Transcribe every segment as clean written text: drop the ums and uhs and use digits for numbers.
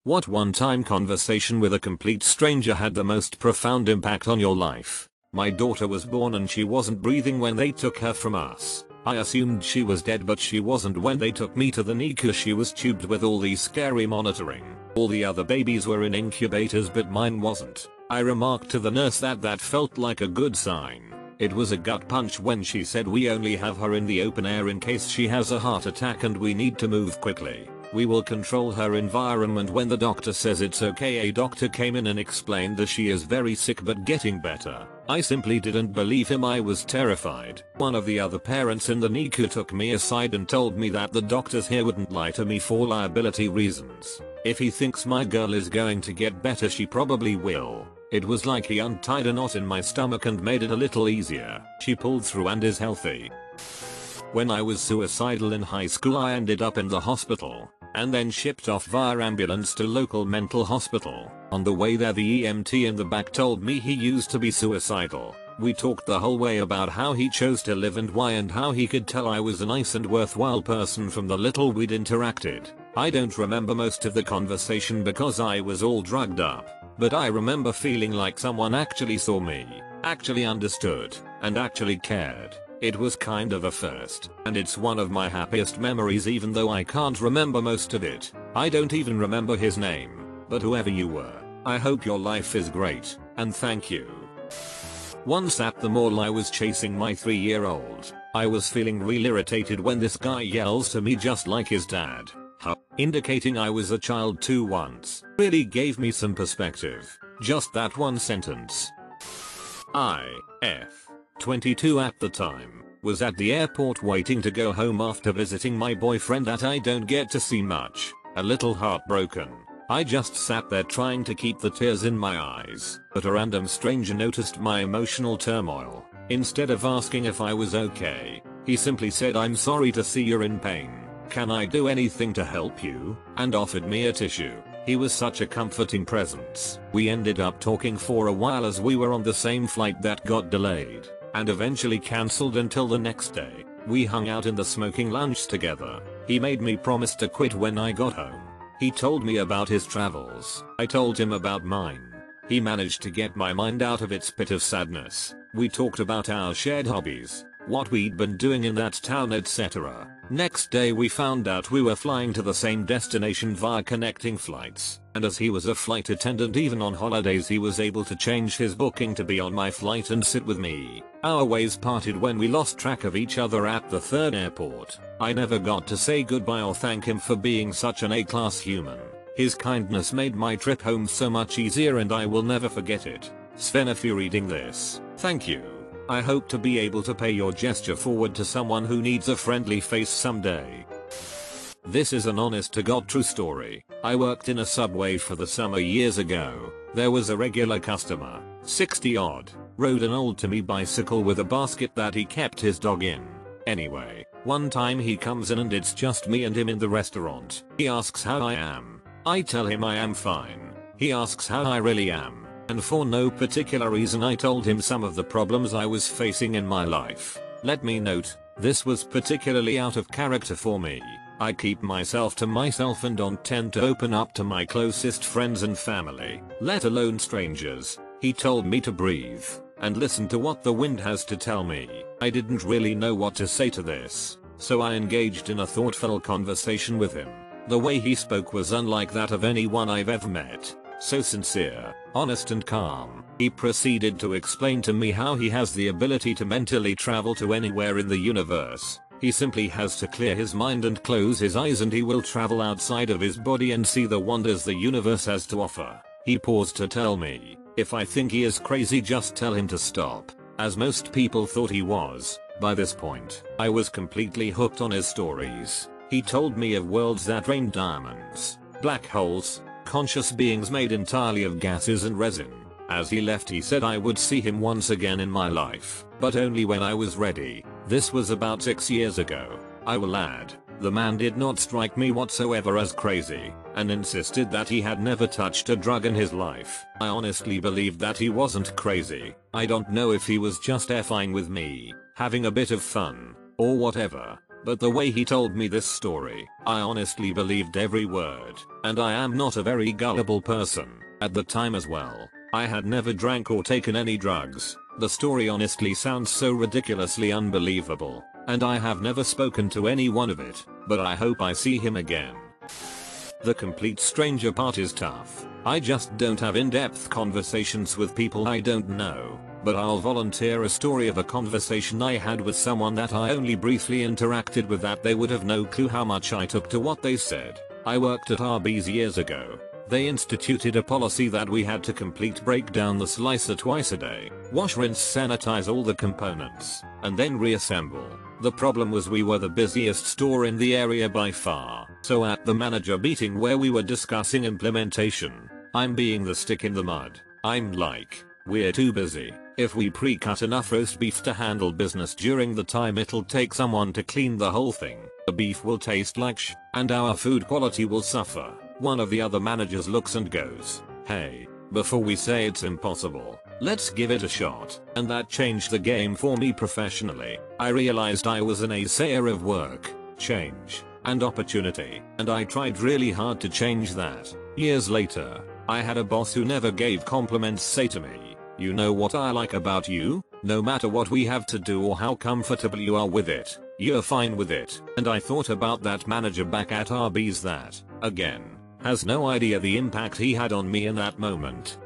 What one-time conversation with a complete stranger had the most profound impact on your life? My daughter was born and she wasn't breathing when they took her from us. I assumed she was dead, but she wasn't when they took me to the NICU. She was tubed with all these scary monitoring. All the other babies were in incubators, but mine wasn't. I remarked to the nurse that felt like a good sign. It was a gut punch when she said we only have her in the open air in case she has a heart attack and we need to move quickly. We will control her environment when the doctor says it's okay. A doctor came in and explained that she is very sick but getting better. I simply didn't believe him. I was terrified. One of the other parents in the NICU took me aside and told me that the doctors here wouldn't lie to me for liability reasons. If he thinks my girl is going to get better, she probably will. It was like he untied a knot in my stomach and made it a little easier. She pulled through and is healthy. When I was suicidal in high school, I ended up in the hospital and then shipped off via ambulance to local mental hospital. On the way there, the EMT in the back told me he used to be suicidal. We talked the whole way about how he chose to live and why, and how he could tell I was a nice and worthwhile person from the little we'd interacted. I don't remember most of the conversation because I was all drugged up, but I remember feeling like someone actually saw me, actually understood, and actually cared. It was kind of a first, and it's one of my happiest memories, even though I can't remember most of it. I don't even remember his name, but whoever you were, I hope your life is great, and thank you. Once at the mall, I was chasing my 3-year-old. I was feeling real irritated when this guy yells to me just like his dad, "Huh," indicating I was a child too once. Really gave me some perspective. Just that one sentence. I F22 at the time was at the airport waiting to go home after visiting my boyfriend that I don't get to see much. A little heartbroken. I just sat there trying to keep the tears in my eyes, but a random stranger noticed my emotional turmoil. Instead of asking if I was okay, he simply said, "I'm sorry to see you're in pain. Can I do anything to help you?" and offered me a tissue. He was such a comforting presence. We ended up talking for a while as we were on the same flight that got delayed and eventually cancelled until the next day. We hung out in the smoking lounge together. He made me promise to quit when I got home. He told me about his travels. I told him about mine. He managed to get my mind out of its pit of sadness. We talked about our shared hobbies, what we'd been doing in that town, etc. Next day we found out we were flying to the same destination via connecting flights, and as he was a flight attendant even on holidays, he was able to change his booking to be on my flight and sit with me. Our ways parted when we lost track of each other at the third airport. I never got to say goodbye or thank him for being such an A-class human. His kindness made my trip home so much easier and I will never forget it. Sven, if you're reading this, thank you. I hope to be able to pay your gesture forward to someone who needs a friendly face someday. This is an honest to God true story. I worked in a Subway for the summer years ago. There was a regular customer, 60 odd, rode an old Timmy bicycle with a basket that he kept his dog in. Anyway, one time he comes in and it's just me and him in the restaurant. He asks how I am. I tell him I am fine. He asks how I really am. And for no particular reason I told him some of the problems I was facing in my life. Let me note, this was particularly out of character for me. I keep myself to myself and don't tend to open up to my closest friends and family, let alone strangers. He told me to breathe and listen to what the wind has to tell me. I didn't really know what to say to this, so I engaged in a thoughtful conversation with him. The way he spoke was unlike that of anyone I've ever met. So sincere, honest and calm. He proceeded to explain to me how he has the ability to mentally travel to anywhere in the universe. He simply has to clear his mind and close his eyes and he will travel outside of his body and see the wonders the universe has to offer. He paused to tell me, if I think he is crazy, just tell him to stop, as most people thought he was. By this point, I was completely hooked on his stories. He told me of worlds that rain diamonds, black holes, conscious beings made entirely of gases and resin. As he left, he said I would see him once again in my life, but only when I was ready. This was about 6 years ago. I will add, the man did not strike me whatsoever as crazy, and insisted that he had never touched a drug in his life. I honestly believed that he wasn't crazy. I don't know if he was just effing with me, having a bit of fun, or whatever. but the way he told me this story, I honestly believed every word, and I am not a very gullible person. At the time as well, I had never drank or taken any drugs. The story honestly sounds so ridiculously unbelievable, and I have never spoken to anyone of it, but I hope I see him again. The complete stranger part is tough. I just don't have in-depth conversations with people I don't know, but I'll volunteer a story of a conversation I had with someone that I only briefly interacted with that they would have no clue how much I took to what they said. I worked at Arby's years ago. They instituted a policy that we had to complete break down the slicer twice a day, wash, rinse, sanitize all the components, and then reassemble. The problem was we were the busiest store in the area by far, so at the manager meeting where we were discussing implementation, I'm being the stick in the mud. I'm like, we're too busy. If we pre-cut enough roast beef to handle business during the time it'll take someone to clean the whole thing, the beef will taste like sh, and our food quality will suffer. One of the other managers looks and goes, hey, before we say it's impossible, let's give it a shot. And that changed the game for me professionally. I realized I was an naysayer of work, change, and opportunity, and I tried really hard to change that. Years later, I had a boss who never gave compliments say to me, you know what I like about you? No matter what we have to do or how comfortable you are with it, you're fine with it. And I thought about that manager back at Arby's that, again, has no idea the impact he had on me in that moment.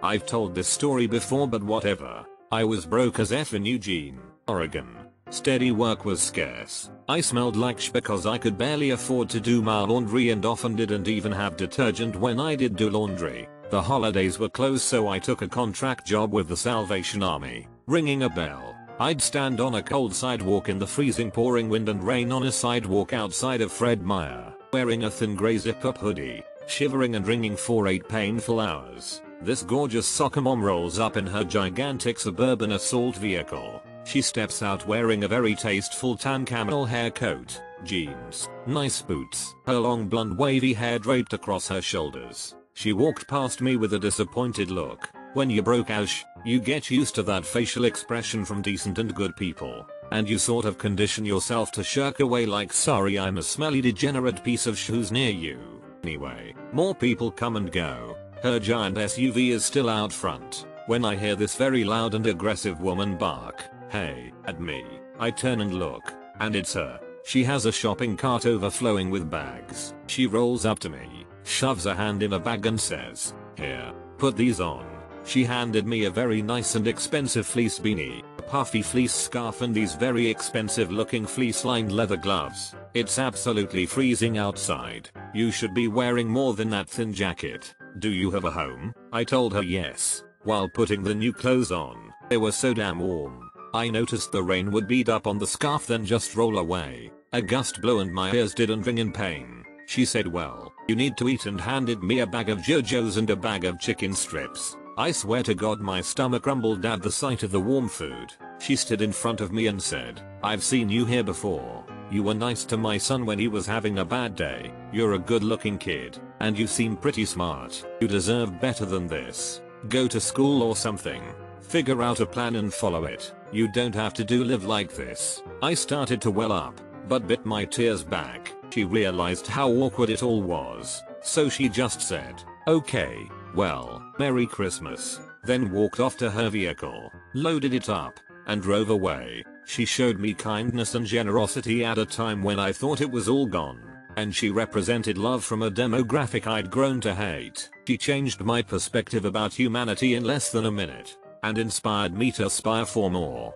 I've told this story before but whatever. I was broke as F in Eugene, Oregon. Steady work was scarce. I smelled like sh because I could barely afford to do my laundry and often didn't even have detergent when I did do laundry. The holidays were closed so I took a contract job with the Salvation Army. Ringing a bell, I'd stand on a cold sidewalk in the freezing pouring wind and rain on a sidewalk outside of Fred Meyer, wearing a thin grey zip-up hoodie, shivering and ringing for 8 painful hours. This gorgeous soccer mom rolls up in her gigantic suburban assault vehicle. She steps out wearing a very tasteful tan camel hair coat, jeans, nice boots, her long blonde wavy hair draped across her shoulders. She walked past me with a disappointed look. When you're broke as sh, you get used to that facial expression from decent and good people, and you sort of condition yourself to shirk away like sorry I'm a smelly degenerate piece of sh who's near you. Anyway, more people come and go. Her giant SUV is still out front. When I hear this very loud and aggressive woman bark, hey, at me, I turn and look, and it's her. She has a shopping cart overflowing with bags. She rolls up to me, shoves a hand in a bag and says, here, put these on. She handed me a very nice and expensive fleece beanie, a puffy fleece scarf and these very expensive looking fleece lined leather gloves. It's absolutely freezing outside. You should be wearing more than that thin jacket. Do you have a home? I told her yes. While putting the new clothes on, they were so damn warm. I noticed the rain would bead up on the scarf then just roll away. A gust blew and my ears didn't ring in pain. She said, well, you need to eat, and handed me a bag of JoJo's and a bag of chicken strips. I swear to God my stomach rumbled at the sight of the warm food. She stood in front of me and said, I've seen you here before. You were nice to my son when he was having a bad day. You're a good looking kid, and you seem pretty smart. You deserve better than this. Go to school or something. Figure out a plan and follow it. You don't have to live like this. I started to well up, but bit my tears back. She realized how awkward it all was, so she just said, okay, well, Merry Christmas, then walked off to her vehicle, loaded it up, and drove away. She showed me kindness and generosity at a time when I thought it was all gone, and she represented love from a demographic I'd grown to hate. She changed my perspective about humanity in less than a minute, and inspired me to aspire for more.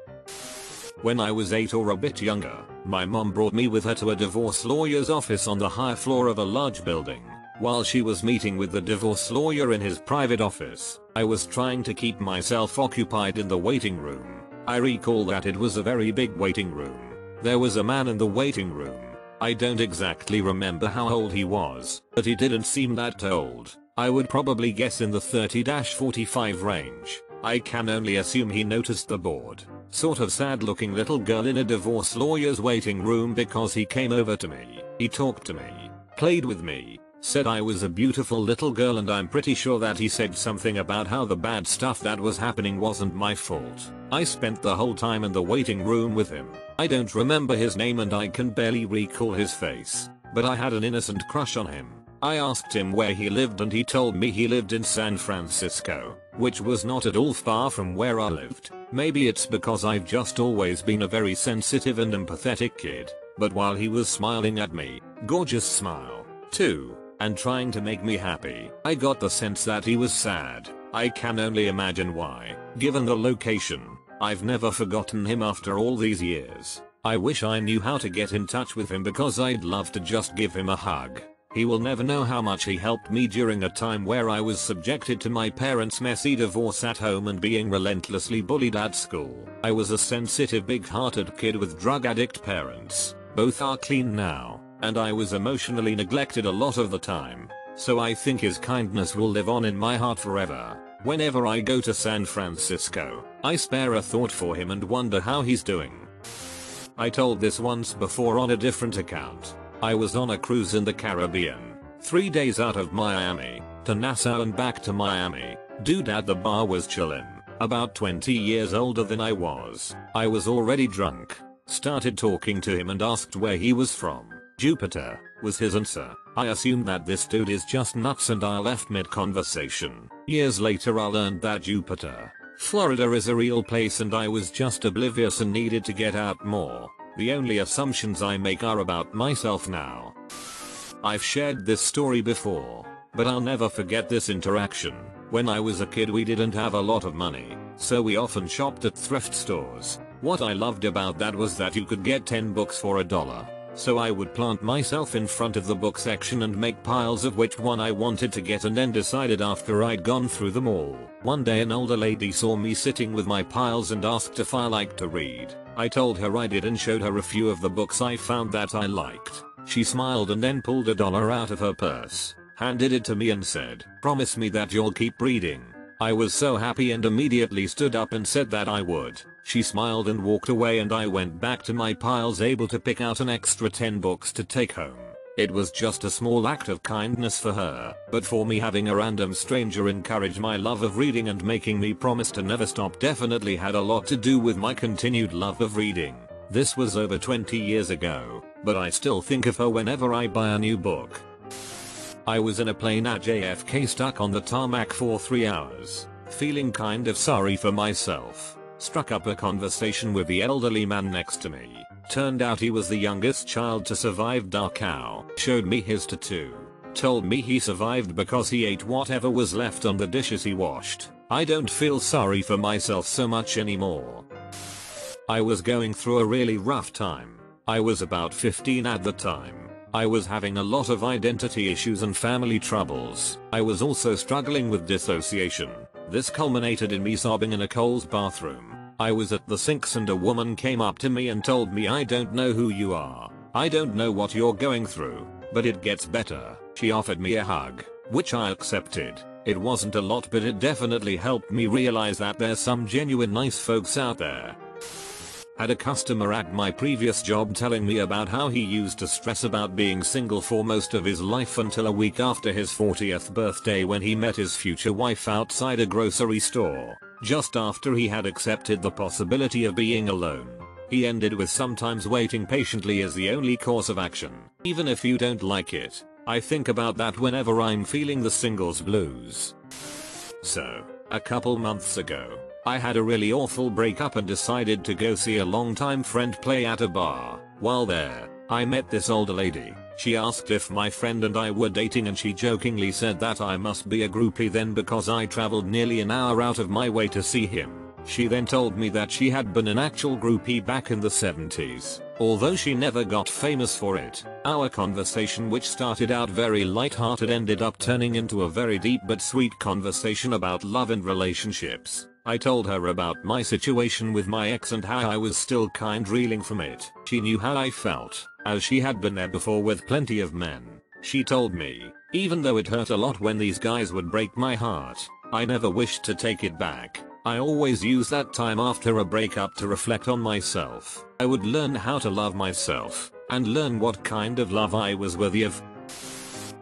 When I was 8 or a bit younger, my mom brought me with her to a divorce lawyer's office on the higher floor of a large building. While she was meeting with the divorce lawyer in his private office, I was trying to keep myself occupied in the waiting room. I recall that it was a very big waiting room. There was a man in the waiting room. I don't exactly remember how old he was, but he didn't seem that old. I would probably guess in the 30-45 range. I can only assume he noticed the bored, sort of sad looking little girl in a divorce lawyer's waiting room because he came over to me. He talked to me, played with me, Said I was a beautiful little girl, and I'm pretty sure that he said something about how the bad stuff that was happening wasn't my fault. I spent the whole time in the waiting room with him. I don't remember his name and I can barely recall his face, but I had an innocent crush on him. I asked him where he lived and he told me he lived in San Francisco, which was not at all far from where I lived. Maybe it's because I've just always been a very sensitive and empathetic kid, but while he was smiling at me, gorgeous smile, too, and trying to make me happy, I got the sense that he was sad. I can only imagine why, given the location. I've never forgotten him after all these years. I wish I knew how to get in touch with him because I'd love to just give him a hug. He will never know how much he helped me during a time where I was subjected to my parents' messy divorce at home and being relentlessly bullied at school. I was a sensitive, big-hearted kid with drug addict parents. Both are clean now, and I was emotionally neglected a lot of the time. So I think his kindness will live on in my heart forever. Whenever I go to San Francisco, I spare a thought for him and wonder how he's doing. I told this once before on a different account. I was on a cruise in the Caribbean, 3 days out of Miami, to Nassau and back to Miami. Dude at the bar was chillin', about 20 years older than I was. I was already drunk, started talking to him and asked where he was from. Jupiter, was his answer. I assumed that this dude is just nuts and I left mid-conversation. Years later I learned that Jupiter, Florida is a real place and I was just oblivious and needed to get out more. The only assumptions I make are about myself now. I've shared this story before, but I'll never forget this interaction. When I was a kid we didn't have a lot of money, so we often shopped at thrift stores. What I loved about that was that you could get 10 books for $1. So I would plant myself in front of the book section and make piles of which one I wanted to get and then decided after I'd gone through them all. One day an older lady saw me sitting with my piles and asked if I liked to read. I told her I did and showed her a few of the books I found that I liked. She smiled and then pulled $1 out of her purse, handed it to me and said, "Promise me that you'll keep reading." I was so happy and immediately stood up and said that I would. She smiled and walked away and I went back to my piles able to pick out an extra 10 books to take home. It was just a small act of kindness for her, but for me having a random stranger encourage my love of reading and making me promise to never stop definitely had a lot to do with my continued love of reading. This was over 20 years ago, but I still think of her whenever I buy a new book. I was in a plane at JFK stuck on the tarmac for 3 hours, feeling kind of sorry for myself. Struck up a conversation with the elderly man next to me. Turned out he was the youngest child to survive Dachau. Showed me his tattoo. Told me he survived because he ate whatever was left on the dishes he washed. I don't feel sorry for myself so much anymore. I was going through a really rough time. I was about 15 at the time. I was having a lot of identity issues and family troubles. I was also struggling with dissociation. This culminated in me sobbing in a Kohl's bathroom. I was at the sinks and a woman came up to me and told me, "I don't know who you are. I don't know what you're going through, but it gets better." She offered me a hug, which I accepted. It wasn't a lot, but it definitely helped me realize that there's some genuine nice folks out there. Had a customer at my previous job telling me about how he used to stress about being single for most of his life until a week after his 40th birthday when he met his future wife outside a grocery store. Just after he had accepted the possibility of being alone. He ended with "sometimes waiting patiently is the only course of action, even if you don't like it." I think about that whenever I'm feeling the singles blues. So, a couple months ago, I had a really awful breakup and decided to go see a longtime friend play at a bar. While there, I met this older lady. She asked if my friend and I were dating and she jokingly said that I must be a groupie then because I traveled nearly an hour out of my way to see him. She then told me that she had been an actual groupie back in the 70s, although she never got famous for it. Our conversation, which started out very light-hearted, ended up turning into a very deep but sweet conversation about love and relationships. I told her about my situation with my ex and how I was still kind reeling from it. She knew how I felt, as she had been there before with plenty of men. She told me, even though it hurt a lot when these guys would break my heart, I never wished to take it back. I always use that time after a breakup to reflect on myself. I would learn how to love myself, and learn what kind of love I was worthy of.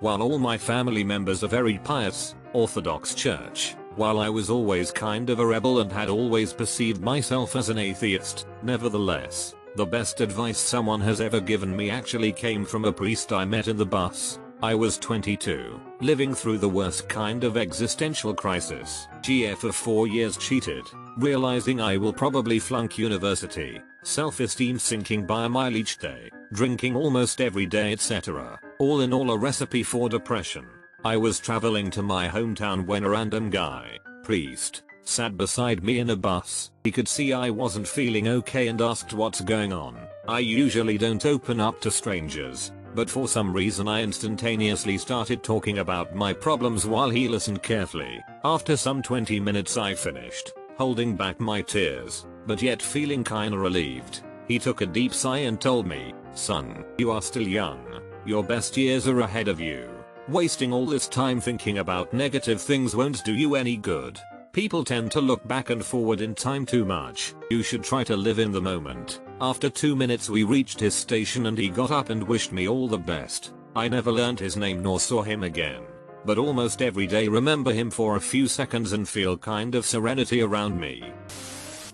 While all my family members are very pious, Orthodox Church, while I was always kind of a rebel and had always perceived myself as an atheist, nevertheless, the best advice someone has ever given me actually came from a priest I met in the bus. I was 22, living through the worst kind of existential crisis. GF for 4 years cheated, realizing I will probably flunk university, self-esteem sinking by a mile each day, drinking almost every day, etc. All in all, a recipe for depression. I was traveling to my hometown when a random guy, priest, sat beside me in a bus. He could see I wasn't feeling okay and asked what's going on. I usually don't open up to strangers, but for some reason I instantaneously started talking about my problems while he listened carefully. After some 20 minutes I finished, holding back my tears, but yet feeling kinda relieved. He took a deep sigh and told me, "Son, you are still young. Your best years are ahead of you. Wasting all this time thinking about negative things won't do you any good. People tend to look back and forward in time too much. You should try to live in the moment." After 2 minutes we reached his station and he got up and wished me all the best. I never learned his name nor saw him again, but almost every day remember him for a few seconds and feel kind of serenity around me.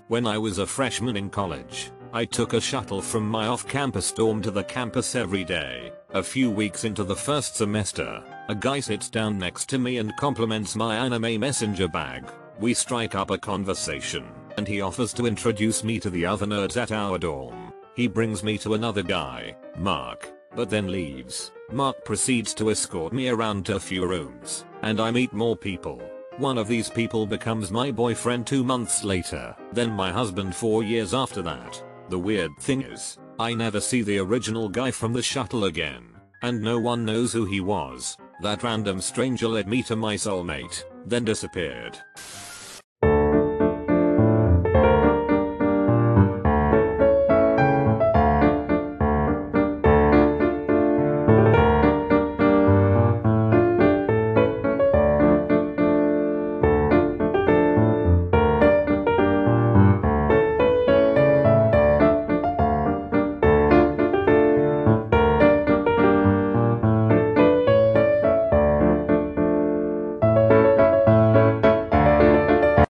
When I was a freshman in college, I took a shuttle from my off-campus dorm to the campus every day. A few weeks into the first semester, a guy sits down next to me and compliments my anime messenger bag. We strike up a conversation, and he offers to introduce me to the other nerds at our dorm. He brings me to another guy, Mark, but then leaves. Mark proceeds to escort me around to a few rooms, and I meet more people. One of these people becomes my boyfriend 2 months later, then my husband 4 years after that. The weird thing is, I never see the original guy from the shuttle again, and no one knows who he was. That random stranger led me to my soulmate, then disappeared.